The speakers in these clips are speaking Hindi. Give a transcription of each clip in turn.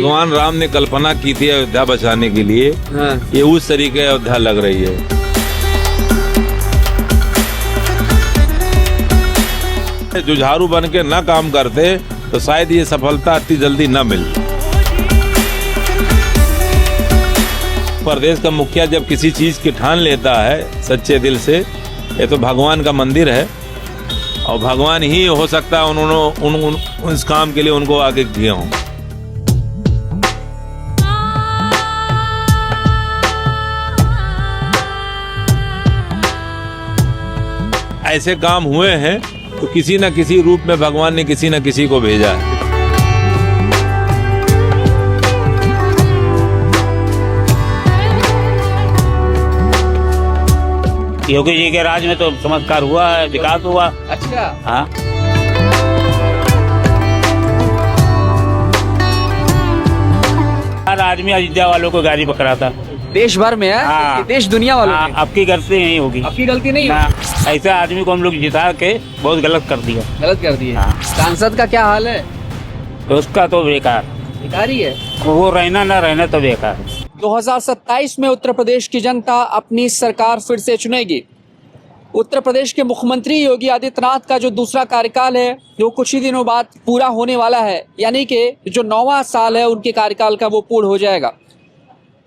भगवान राम ने कल्पना की थी अयोध्या बचाने के लिए, ये उस तरीके अयोध्या लग रही है। जुझारू बन के न काम करते तो शायद ये सफलता इतनी जल्दी न मिलती। प्रदेश का मुखिया जब किसी चीज की ठान लेता है सच्चे दिल से, ये तो भगवान का मंदिर है और भगवान ही हो सकता है उन्होंने उस काम के लिए उनको आगे किए हों। ऐसे काम हुए हैं तो किसी न किसी रूप में भगवान ने किसी न किसी को भेजा है। योगी जी के राज में तो चमत्कार हुआ है, विकास हुआ। अच्छा, हाँ, हर आदमी अयोध्या वालों को गाड़ी पकड़ा था। देश भर में है हाँ। कि देश दुनिया वालों हाँ, में? आपकी गलती नहीं होगी। आपकी गलती नहीं ना, है? ऐसे आदमी को हम लोग जिता के बहुत गलत कर दिया। गलत कर दिए। हाँ। सांसद का क्या हाल है? तो उसका तो बेकार, बेकार ही है। वो रहना ना रहना तो बेकार है। 2027 में उत्तर प्रदेश की जनता अपनी सरकार फिर से चुनेगी। उत्तर प्रदेश के मुख्यमंत्री योगी आदित्यनाथ का जो दूसरा कार्यकाल है वो कुछ ही दिनों बाद पूरा होने वाला है, यानी कि जो 9वां साल है उनके कार्यकाल का वो पूर्ण हो जाएगा।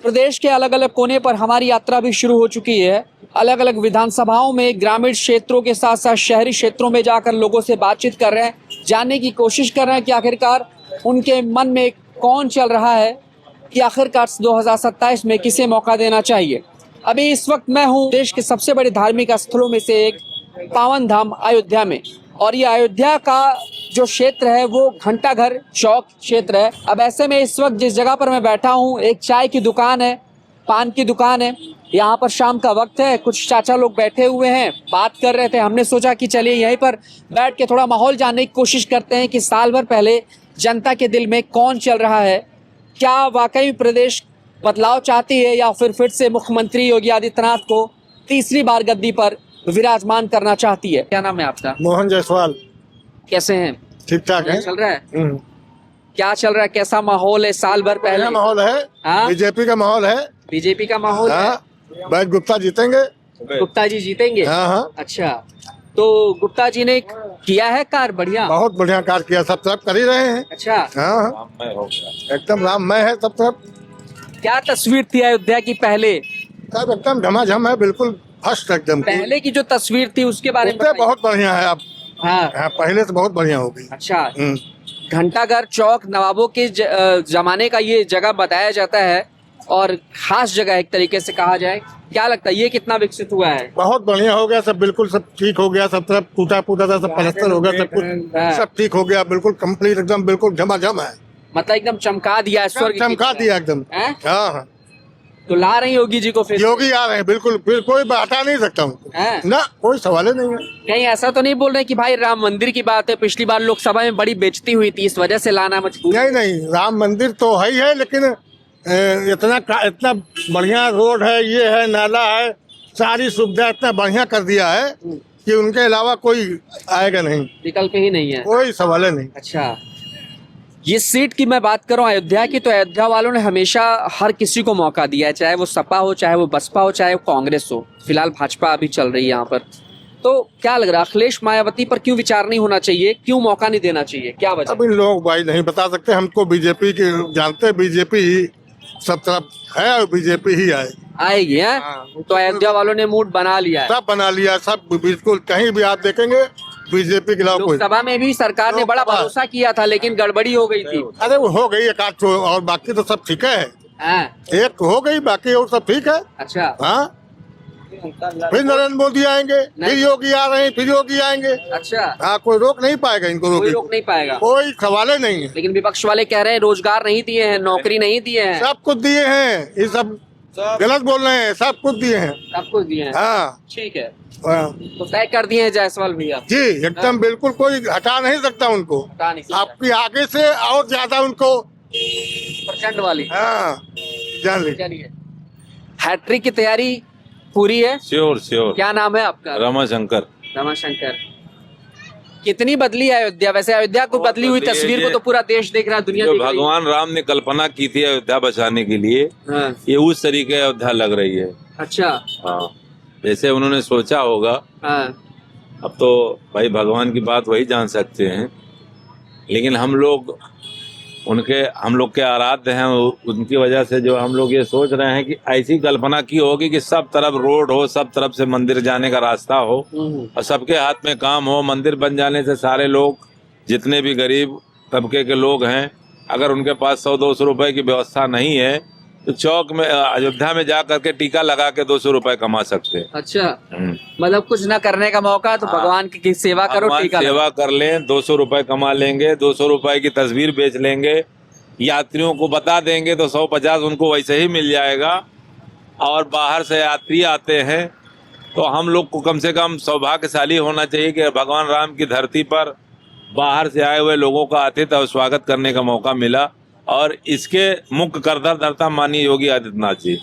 प्रदेश के अलग अलग कोने पर हमारी यात्रा भी शुरू हो चुकी है। अलग अलग विधानसभाओं में ग्रामीण क्षेत्रों के साथ साथ शहरी क्षेत्रों में जाकर लोगों से बातचीत कर रहे हैं, जानने की कोशिश कर रहे हैं कि आखिरकार उनके मन में कौन चल रहा है, कि आखिरकार 2027 में किसे मौका देना चाहिए। अभी इस वक्त मैं हूँ देश के सबसे बड़े धार्मिक स्थलों में से एक पावन धाम अयोध्या में, और ये अयोध्या का जो क्षेत्र है वो घंटाघर चौक क्षेत्र है। अब ऐसे में इस वक्त जिस जगह पर मैं बैठा हूँ एक चाय की दुकान है, पान की दुकान है। यहाँ पर शाम का वक्त है, कुछ चाचा लोग बैठे हुए हैं, बात कर रहे थे। हमने सोचा कि चलिए यहीं पर बैठ के थोड़ा माहौल जानने की कोशिश करते हैं कि साल भर पहले जनता के दिल में कौन चल रहा है, क्या वाकई प्रदेश बदलाव चाहती है या फिर से मुख्यमंत्री योगी आदित्यनाथ को तीसरी बार गद्दी पर विराजमान करना चाहती है। क्या नाम है आपका? मोहन जायसवाल। कैसे हैं? ठीक ठाक है। चल रहा है? क्या चल रहा है? कैसा माहौल है साल भर पहले? माहौल है, हाँ? बीजेपी का माहौल है। बीजेपी का माहौल है। भाई गुप्ता जीतेंगे। गुप्ता जी जीतेंगे? हाँ हाँ, अच्छा, तो गुप्ता जी ने किया है कार्य बढ़िया? बहुत बढ़िया कार्य किया, सब तरफ कर ही रहे हैं। अच्छा, हाँ, एकदम राममय है सब तरफ। क्या तस्वीर थी अयोध्या की पहले? सब एकदम झमाझम है, बिल्कुल फर्स्ट एकदम। पहले की जो तस्वीर थी उसके बारे में बताइए। बहुत बढ़िया है अब। हाँ, हाँ, पहले से बहुत बढ़िया हो गई। अच्छा। घंटाघर चौक नवाबों के जमाने का ये जगह बताया जाता है और खास जगह एक तरीके से कहा जाए। क्या लगता है ये कितना विकसित हुआ है? बहुत बढ़िया हो गया सब, बिल्कुल सब ठीक हो गया, सब तरफ टूटा फूटा था, सब पलस्तर हो गया, सब कुछ सब ठीक हो गया, बिल्कुल कंप्लीट एकदम, बिल्कुल झमाझम है। मतलब एकदम चमका दिया, स्वर्ग की चमका तरह। दिया एकदम। हैं? हाँ हाँ, तो ला रही योगी जी को फिर? योगी आ रहे हैं, बिल्कुल, फिर कोई हटा नहीं सकता हूँ हैं? ना, कोई सवाल ही नहीं है। कहीं ऐसा तो नहीं बोल रहे कि भाई राम मंदिर की बात है, पिछली बार लोकसभा में बड़ी बेइज्जती हुई थी, इस वजह से लाना मजबूर? नहीं नहीं, राम मंदिर तो है ही है, लेकिन इतना बढ़िया रोड है, ये है, नाला है, सारी सुविधा इतना बढ़िया कर दिया है कि उनके अलावा कोई आएगा नहीं, विकल्प ही नहीं है। कोई सवाल नहीं। अच्छा, ये सीट की मैं बात करूं अयोध्या की, तो अयोध्या वालों ने हमेशा हर किसी को मौका दिया है, चाहे वो सपा हो, चाहे वो बसपा हो, चाहे वो कांग्रेस हो। फिलहाल भाजपा अभी चल रही है यहाँ पर। तो क्या लग रहा है अखिलेश मायावती पर क्यों विचार नहीं होना चाहिए, क्यों मौका नहीं देना चाहिए, क्या वजह? अब इन लोग भाई नहीं बता सकते, हमको बीजेपी के जानते, बीजेपी ही सब तरफ है और बीजेपी ही आएगी है? तो अयोध्या वालों ने मूड बना लिया है, सब बना लिया, सब बिल्कुल, कहीं भी आप देखेंगे बीजेपी के अलावा कोई। लोकसभा में भी सरकार ने बड़ा भरोसा किया था लेकिन गड़बड़ी हो गई थी। अरे वो हो गई एक आध ठो, और बाकी तो सब ठीक है। हाँ, एक हो गई, बाकी और सब ठीक है। अच्छा। हाँ, फिर नरेंद्र मोदी आएंगे, फिर योगी आ रहे हैं, फिर योगी आएंगे। अच्छा, हाँ, कोई रोक नहीं पाएगा इनको, कोई रोक नहीं पाएगा। कोई सवाल ही नहीं है। लेकिन विपक्ष वाले कह रहे हैं रोजगार नहीं दिए हैं, नौकरी नहीं दिए हैं। सब कुछ दिए हैं, ये सब गलत बोल रहे हैं, सब कुछ दिए हैं। सब कुछ दिए हैं। हाँ ठीक है, हाँ, तो तय कर दिए हैं जायसवाल भैया? जी एकदम बिल्कुल, कोई हटा नहीं सकता उनको। हटा नहीं सकता। आपकी आगे से और ज्यादा उनको प्रचंड वाली। हाँ जान ली। चलिए, हैट्रिक की तैयारी पूरी है? Sure sure. क्या नाम है आपका? रमाशंकर। रमाशंकर। कितनी बदली है अयोध्या? वैसे अयोध्या को बहुत बदली हुई बदली है तस्वीर ये। को तो पूरा देश देख रहा है, दुनिया जो देख रही है। भगवान राम ने कल्पना की थी अयोध्या बचाने के लिए, हाँ, ये उस तरीके अयोध्या लग रही है। अच्छा। हाँ, जैसे उन्होंने सोचा होगा। हाँ, अब तो भाई भगवान की बात वही जान सकते हैं, लेकिन हम लोग के आराध्य हैं, उनकी वजह से जो हम लोग ये सोच रहे हैं कि ऐसी कल्पना की होगी कि सब तरफ रोड हो, सब तरफ से मंदिर जाने का रास्ता हो और सबके हाथ में काम हो। मंदिर बन जाने से सारे लोग, जितने भी गरीब तबके के लोग हैं, अगर उनके पास 100-200 रुपए की व्यवस्था नहीं है तो चौक में, अयोध्या में जा करके टीका लगा के 200 रुपए कमा सकते हैं। अच्छा, मतलब कुछ ना करने का मौका तो भगवान की सेवा करो, भगवान टीका सेवा कर लें, 200 रुपए कमा लेंगे, 200 रुपए की तस्वीर बेच लेंगे, यात्रियों को बता देंगे तो 150 उनको वैसे ही मिल जाएगा। और बाहर से यात्री आते हैं तो हम लोग को कम से कम सौभाग्यशाली होना चाहिए कि भगवान राम की धरती पर बाहर से आए हुए लोगों का आतिथ्य और स्वागत करने का मौका मिला। और इसके मुख्य करदाता माननीय योगी आदित्यनाथ जी।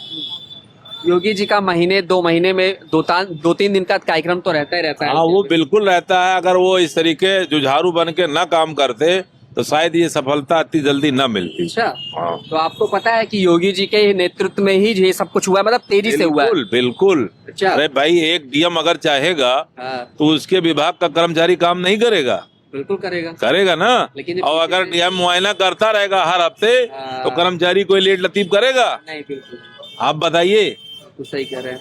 योगी जी का महीने 2 महीने में 2-3 दिन का कार्यक्रम तो रहता ही रहता है। हाँ, वो बिल्कुल रहता है। अगर वो इस तरीके जुझारू बन के न काम करते तो शायद ये सफलता इतनी जल्दी न मिलती। अच्छा, हाँ, तो आपको पता है कि योगी जी के नेतृत्व में ही ये सब कुछ हुआ है, मतलब तेजी से हुआ है। बिल्कुल बिल्कुल। अच्छा। अरे भाई, एक डीएम अगर चाहेगा हाँ, तो उसके विभाग का कर्मचारी काम नहीं करेगा? बिल्कुल करेगा। करेगा ना। लेकिन और अगर डीएम मुआयना करता रहेगा हर हफ्ते हाँ। तो कर्मचारी कोई लेट लतीफ करेगा? नहीं, बिल्कुल आप बताइए। तो सही कह रहे हैं।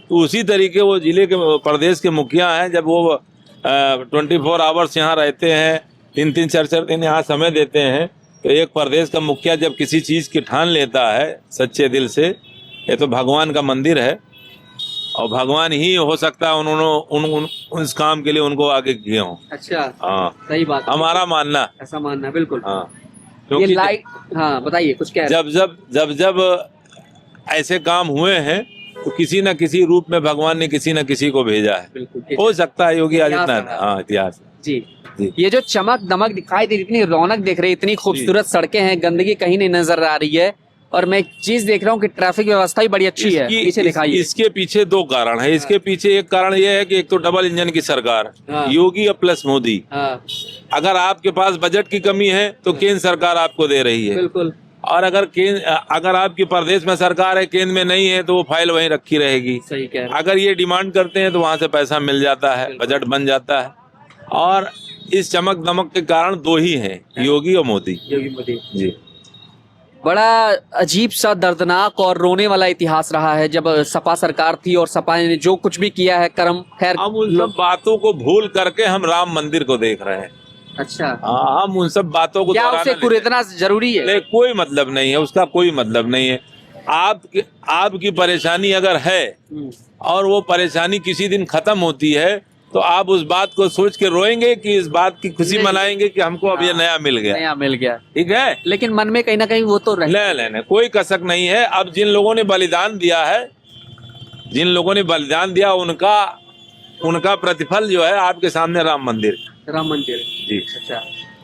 तो उसी तरीके वो जिले के, प्रदेश के मुखिया हैं, जब वो 24 आवर्स यहाँ रहते हैं, 3-3 4-4 दिन यहाँ समय देते हैं, तो एक प्रदेश का मुखिया जब किसी चीज की ठान लेता है सच्चे दिल से, ये तो भगवान का मंदिर है और भगवान ही हो सकता है उन्होंने उस काम के लिए उनको आगे किए हों। अच्छा, हाँ, सही बात है। हमारा मानना। ऐसा मानना है, बिल्कुल। हाँ, ये क्योंकि लाइट, हाँ बताइए, कुछ कह रहे जब ऐसे काम हुए हैं तो किसी न किसी रूप में भगवान ने किसी न किसी को भेजा है। बिल्कुल। हो सकता है योगी इतिहास आदित्यनाथ। है। हाँ, इतिहास। जी, जी। ये जो चमक दमक दिखाई दे रही, इतनी रौनक दिख रही, इतनी खूबसूरत सड़कें हैं, गंदगी कहीं नहीं नजर आ रही है। और मैं एक चीज देख रहा हूँ कि ट्रैफिक व्यवस्था भी बड़ी अच्छी है। पीछे दिखाइए। इसके पीछे 2 कारण है। इसके पीछे एक कारण यह है कि एक तो डबल इंजन की सरकार, हाँ। योगी और प्लस मोदी। हाँ, अगर आपके पास बजट की कमी है तो केंद्र सरकार आपको दे रही है, बिल्कुल। और अगर आपकी प्रदेश में सरकार है, केंद्र में नहीं है, तो वो फाइल वहीं रखी रहेगी। सही कह रहे हैं। अगर ये डिमांड करते हैं तो वहां से पैसा मिल जाता है, बजट बन जाता है। और इस चमक दमक के कारण 2 ही हैं, योगी और मोदी। योगी मोदी जी। बड़ा अजीब सा, दर्दनाक और रोने वाला इतिहास रहा है जब सपा सरकार थी और सपा ने जो कुछ भी किया है कर्म। खैर, हम उन सब बातों को भूल करके हम राम मंदिर को देख रहे हैं। अच्छा, हाँ, हम उन सब बातों को क्या दोहराना उसे नहीं- कुरेदना जरूरी है? नहीं, कोई मतलब नहीं है, उसका कोई मतलब नहीं है। आपकी परेशानी अगर है और वो परेशानी किसी दिन खत्म होती है तो आप उस बात को सोच के रोएंगे कि इस बात की खुशी नहीं। मनाएंगे कि हमको अब ये नया मिल गया। नया मिल गया, ठीक है, लेकिन मन में कहीं ना कहीं वो तो रहे। नहीं, कोई कसक नहीं है। अब जिन लोगों ने बलिदान दिया है, उनका प्रतिफल जो है आपके सामने राम मंदिर। राम मंदिर। जी। अच्छा,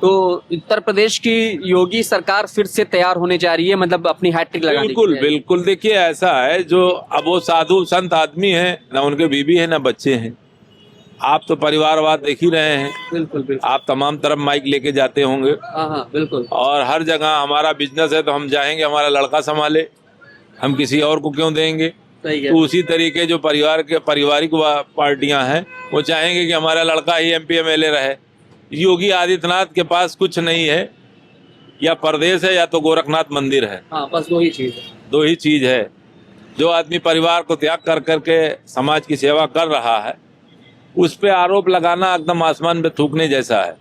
तो उत्तर प्रदेश की योगी सरकार फिर से तैयार होने जा रही है, मतलब अपनी हैट्रिक लगाने बिल्कुल के लिए। बिल्कुल। देखिए, ऐसा है, जो अब वो साधु संत आदमी है, ना उनके बीवी है ना बच्चे हैं। आप तो परिवारवाद देख ही रहे हैं। बिल्कुल बिल्कुल। आप तमाम तरफ माइक लेके जाते होंगे हाँ हाँ, बिल्कुल। और हर जगह हमारा बिजनेस है तो हम चाहेंगे हमारा लड़का संभाले, हम किसी और को क्यों देंगे। सही है। तो उसी तरीके जो पारिवारिक पार्टियां हैं वो चाहेंगे कि हमारा लड़का ही MP MLA रहे। योगी आदित्यनाथ के पास कुछ नहीं है, या प्रदेश है या तो गोरखनाथ मंदिर है। हाँ, बस 2 ही चीज है। 2 ही चीज है। जो आदमी परिवार को त्याग कर करके समाज की सेवा कर रहा है, उस पे आरोप लगाना एकदम आसमान पे थूकने जैसा है।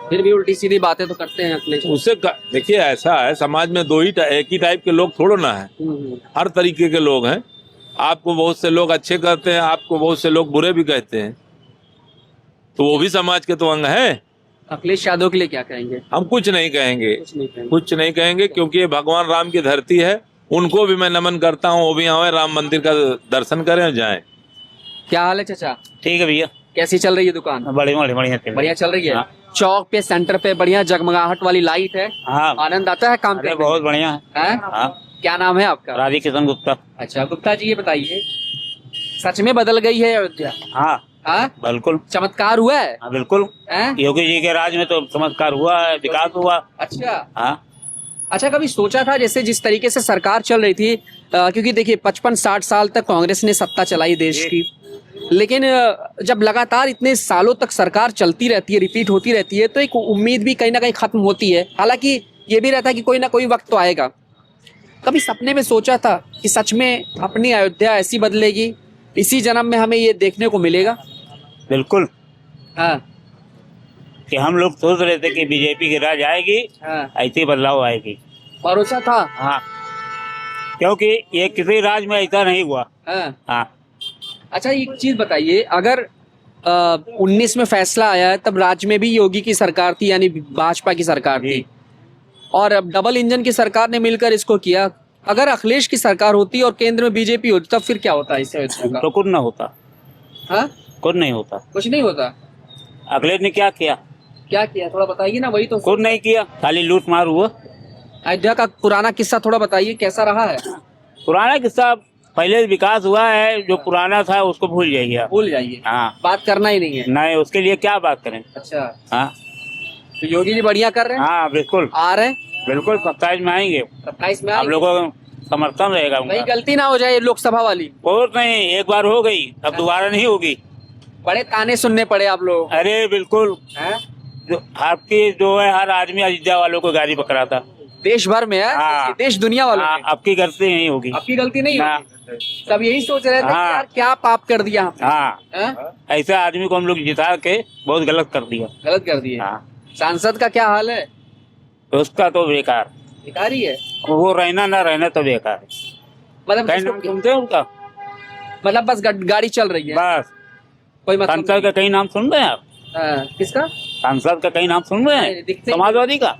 फिर भी उल्टी सीधी बातें तो करते हैं अखिलेश। देखिए, ऐसा है, समाज में एक ही टाइप के लोग थोड़ो ना है, हर तरीके के लोग हैं। आपको बहुत से लोग अच्छे कहते हैं, आपको बहुत से लोग बुरे भी कहते हैं, तो वो भी समाज के तो अंग हैं। अखिलेश यादव के लिए क्या कहेंगे? हम कुछ नहीं कहेंगे, कुछ नहीं कहेंगे। क्योंकि ये भगवान राम की धरती है। उनको भी मैं नमन करता हूँ, वो भी आए राम मंदिर का दर्शन करें और जाएं। क्या हाल है चाचा? ठीक है भैया, कैसी चल रही है दुकान? बढ़िया चल रही है। हाँ। चौक पे, सेंटर पे बढ़िया जगमगाहट वाली लाइट है। हाँ, आनंद आता है काम अरे करने बहुत बढ़िया है। में? हैं? हाँ, क्या नाम है आपका? राधी किशन गुप्ता। अच्छा गुप्ता जी, ये बताइए, सच में बदल गई है अयोध्या? हाँ, हाँ बिल्कुल। चमत्कार हुआ है? हाँ बिल्कुल। हैं? योगी जी के राज में तो चमत्कार हुआ है, विकास हुआ। अच्छा हाँ अच्छा, कभी सोचा था जैसे जिस तरीके से सरकार चल रही थी, क्योंकि देखिए 55-60 साल तक कांग्रेस ने सत्ता चलाई देश की, लेकिन जब लगातार इतने सालों तक सरकार चलती रहती है, रिपीट होती रहती है, तो एक उम्मीद भी कहीं ना कहीं खत्म होती है। हालांकि ये भी रहता है कि कोई ना कोई वक्त तो आएगा। कभी सपने में सोचा था कि सच में अपनी अयोध्या ऐसी बदलेगी, इसी जन्म में हमें ये देखने को मिलेगा? बिल्कुल। हाँ कि हम लोग सोच रहे थे कि बीजेपी की राज आएगी, हाँ, ऐसी बदलाव आएगी। भरोसा था। हाँ क्योंकि ये किसी राज में ऐसा नहीं हुआ। हाँ हाँ अच्छा, एक चीज बताइए, अगर 19 में फैसला आया है तब राज्य में भी योगी की सरकार थी, यानी भाजपा की सरकार थी, जी। और अब डबल इंजन की सरकार ने मिलकर इसको किया। अगर अखिलेश की सरकार होती और केंद्र में बीजेपी होती तब फिर क्या होता है इससे? तो कुछ न होता, हाँ कुछ नहीं होता। कुछ नहीं होता। अखिलेश ने क्या किया? क्या किया थोड़ा बताइए ना, वही तो। कुछ नहीं किया, खाली लूट मार हुआ। अयोध्या का पुराना किस्सा थोड़ा बताइए, कैसा रहा है? पुराना किस्सा, पहले विकास हुआ है, जो पुराना था उसको भूल जाइए आप। भूल जाइए, हाँ बात करना ही नहीं है। नहीं, उसके लिए क्या बात करें। अच्छा, हाँ तो योगी जी बढ़िया कर रहे हैं? हाँ बिल्कुल, आ रहे हैं? बिल्कुल 27 में आएंगे। 27 में आप आएंगे? लोगों का समर्थन रहेगा कहीं उनका। गलती ना हो जाए लोकसभा वाली। और नहीं, एक बार हो गई, अब दोबारा नहीं होगी। बड़े ताने सुनने पड़े आप लोग। अरे बिल्कुल, जो आपकी जो है, हर आदमी अयोध्या वालों को गाड़ी पकड़ा था। देश भर में है, हाँ। देश दुनिया वालों हाँ, में। आपकी गलती नहीं होगी। आपकी गलती नहीं ना। होगी। सब यही सोच रहे थे कि हाँ। यार क्या पाप कर दिया हमने। हाँ, हैं? ऐसे आदमी को हम लोग जिता के बहुत गलत कर दिया। गलत कर दिए। हाँ, सांसद का क्या हाल है? उसका तो बेकार, बेकार ही है। वो रहना ना रहना तो बेकार है। मतलब कहीं नाम सुनते हैं उनका? मतलब बस गाड़ी चल रही है, बस। कोई मतलब सांसद का कहीं नाम सुन रहे हैं आप? नहीं। किसका? सांसद का कहीं नाम सुन रहे नहीं, हैं? दिखते ही समाजवादी का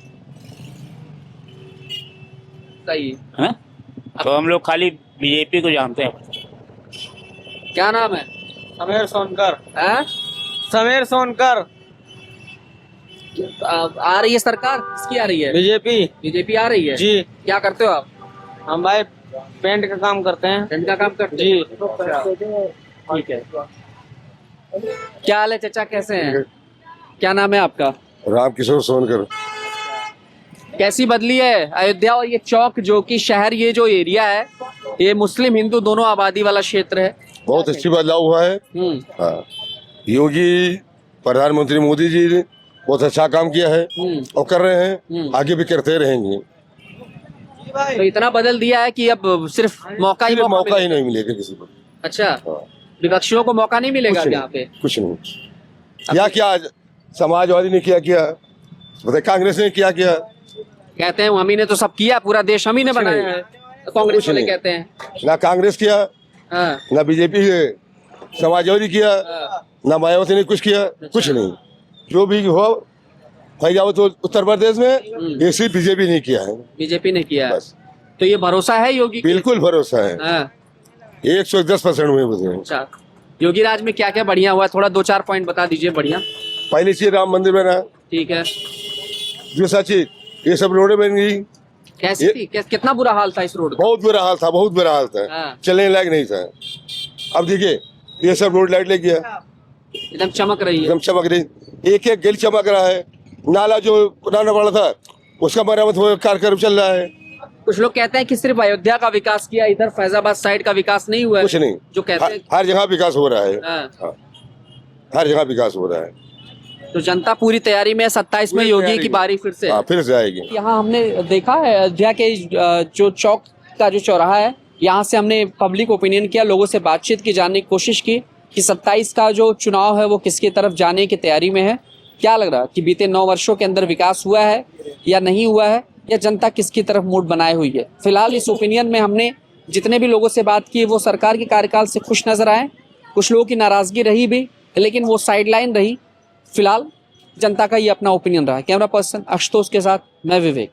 सही। है? तो हम लोग खाली बीजेपी को जानते हैं। क्या नाम है? समीर सोनकर। हैं? समीर सोनकर। आ रही है सरकार, किसकी आ रही है? बीजेपी। बीजेपी आ रही है जी। क्या करते हो आप? हम भाई पेंट का काम करते हैं। टेंट का काम करते जी। अच्छा, ठीक है। क्या हाल है चाचा, कैसे हैं? क्या नाम है आपका? रामकिशोर सोनकर। कैसी बदली है अयोध्या और ये चौक, जो कि शहर, ये जो एरिया है, ये मुस्लिम हिंदू दोनों आबादी वाला क्षेत्र है। बहुत अच्छी बदलाव हुआ है। हाँ, योगी प्रधानमंत्री मोदी जी ने बहुत अच्छा काम किया है और कर रहे हैं, आगे भी करते रहेंगे। तो इतना बदल दिया है कि अब सिर्फ मौका ही मौका ही मिलेगा। नहीं मिलेगा किसी को। अच्छा, हाँ, विपक्षियों को मौका नहीं मिलेगा कुछ यहाँ पे? नहीं, कुछ नहीं। क्या किया समाजवादी ने, किया बताए, कांग्रेस ने किया कहते हैं हम ही ने तो सब किया, पूरा देश हम ही ने कुछ बनाया नहीं। है, तो कांग्रेस कुछ वाले नहीं। कहते हैं। ना कांग्रेस किया, हाँ, ना बीजेपी समाजवादी किया, हाँ। ना मायावती ने कुछ किया, कुछ नहीं। जो भी हो फैजाओ तो उत्तर प्रदेश में ये सिर्फ बीजेपी नहीं किया है, बीजेपी ने किया है। बस। तो ये भरोसा है योगी? बिल्कुल भरोसा है, हाँ, 110% में बताए। अच्छा। योगी राज में क्या क्या बढ़िया हुआ है, थोड़ा 2-4 पॉइंट बता दीजिए बढ़िया। पहली चीज राम मंदिर बना, ठीक है। दूसरा चीज ये सब रोडें बन गई। कैसी ये- थी, कितना बुरा हाल था इस रोड का? बहुत बुरा हाल था, बहुत बुरा हाल था, हाँ। चलने लायक नहीं था। अब देखिए ये सब रोड लाइट लग गया, एकदम चमक रही है। एकदम चमक रही, एक एक गिल चमक रहा है। नाला जो पुराना वाला था उसका मरम्मत हो, कार्यक्रम चल रहा है। कुछ लोग कहते हैं कि सिर्फ अयोध्या का विकास किया, इधर फैजाबाद साइड का विकास नहीं हुआ है। कुछ नहीं, जो कहते हैं। हर जगह विकास हो रहा है। हाँ। हाँ, हर जगह विकास हो रहा है। तो जनता पूरी तैयारी में है, 27 में पूरी योगी तैयारी की में। बारी फिर से। हाँ, फिर से आएगी। यहाँ हमने देखा है अयोध्या के जो चौक का जो चौराहा है, यहाँ से हमने पब्लिक ओपिनियन किया, लोगों से बातचीत की, जानने की कोशिश की कि 27 का जो चुनाव है वो किसकी तरफ जाने की तैयारी में है। क्या लग रहा है कि बीते 9 वर्षों के अंदर विकास हुआ है या नहीं हुआ है, या जनता किसकी तरफ मूड बनाए हुई है? फिलहाल इस ओपिनियन में हमने जितने भी लोगों से बात की वो सरकार के कार्यकाल से खुश नजर आए, कुछ लोगों की नाराजगी रही भी, लेकिन वो साइडलाइन रही। फिलहाल जनता का ये अपना ओपिनियन रहा है। कैमरा पर्सन आशुतोष के साथ मैं विवेक।